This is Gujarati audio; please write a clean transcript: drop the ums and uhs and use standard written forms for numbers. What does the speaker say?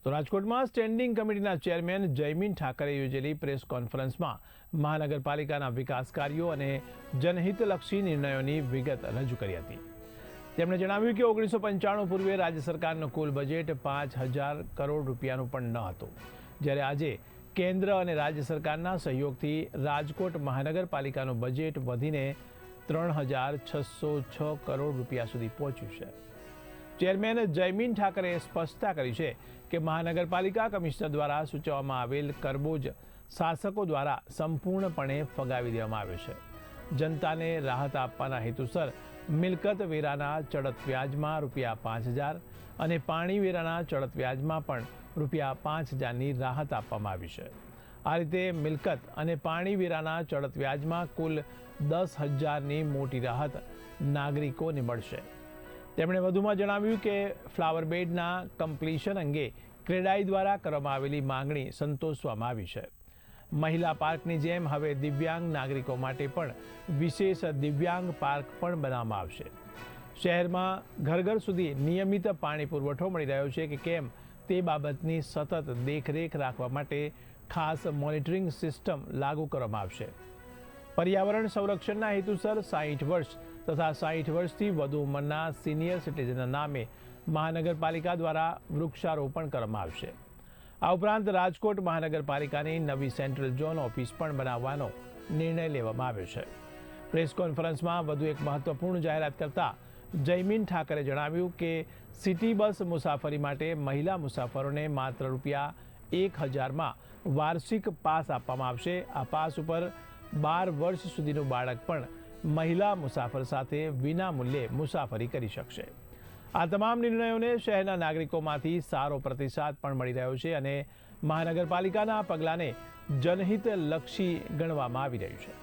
તો રાજકોટમાં સ્ટેન્ડિંગ કમિટીના ચેરમેન જયમીન ઠાકરે યોજેલી પ્રેસ કોન્ફરન્સમાં મહાનગરપાલિકાના વિકાસ કાર્યો અને જનહિતલક્ષી નિર્ણયોની વિગત રજૂ કરી હતી. તેમણે જણાવ્યું કે 1995 પૂર્વે રાજ્ય સરકારનું કુલ બજેટ 5,000 કરોડ રૂપિયાનું પણ ન હતું, જ્યારે આજે કેન્દ્ર અને રાજ્ય સરકારના સહયોગથી રાજકોટ મહાનગરપાલિકાનું બજેટ વધીને 3,606 કરોડ રૂપિયા સુધી પહોંચ્યું છે. ચેરમેન જયમીન ઠાકરેએ સ્પષ્ટતા કરી છે કે મહાનગરપાલિકા કમિશનર દ્વારા સૂચવવામાં આવેલ કરબોજ શાસકો દ્વારા સંપૂર્ણપણે ફગાવી દેવામાં આવ્યો છે. જનતાને રાહત આપવાના હેતુસર મિલકત વેરાના ચડત વ્યાજમાં ₹5,000 અને પાણી વેરાના ચડત વ્યાજમાં પણ ₹5,000ની રાહત આપવામાં આવી છે. આ રીતે મિલકત અને પાણી વેરાના ચડત વ્યાજમાં કુલ 10,000ની મોટી રાહત નાગરિકોને મળશે. તેમણે વધુમાં જણાવ્યું કે ફ્લાવર બેડના કમ્પ્લીશન અંગે ક્રેડાઈ દ્વારા કરવામાં આવેલી માંગણી સંતોષવામાં આવી છે. મહિલા પાર્કની જેમ હવે દિવ્યાંગ નાગરિકો માટે પણ વિશેષ દિવ્યાંગ પાર્ક પણ બનાવવામાં આવશે. શહેરમાં ઘર ઘર સુધી નિયમિત પાણી પુરવઠો મળી રહ્યો છે કે કેમ તે બાબતની સતત દેખરેખ રાખવા માટે ખાસ મોનિટરિંગ સિસ્ટમ લાગુ કરવામાં આવશે. પર્યાવરણ સંરક્ષણના હેતુસર 60 વર્ષ તથા 60 વર્ષથી વધુ ઉંમરના સિનિયર સિટીઝનના નામે મહાનગરપાલિકા દ્વારા વૃક્ષારોપણ કરવામાં આવશે. આ ઉપરાંત રાજકોટ મહાનગરપાલિકાની નવી સેન્ટ્રલ ઝોન ઓફિસ પણ બનાવવાનો નિર્ણય લેવામાં આવ્યો છે. પ્રેસ કોન્ફરન્સમાં વધુ એક મહત્વપૂર્ણ જાહેરાત કરતા જયમીન ઠાકરે જણાવ્યું કે સિટી બસ મુસાફરી માટે મહિલા મુસાફરોને માત્ર ₹1,000માં વાર્ષિક પાસ આપવામાં આવશે. આ પાસ ઉપર 12 વર્ષ સુધીનું બાળક પણ મહિલા મુસાફર સાથે વિના મૂલ્યે મુસાફરી કરી શકશે. આ તમામ નિર્ણયોને શહેરના નાગરિકોમાંથી સારો પ્રતિસાદ પણ મળી રહ્યો છે અને મહાનગરપાલિકાના આ પગલાંને જનહિતલક્ષી ગણવામાં આવી રહ્યું છે.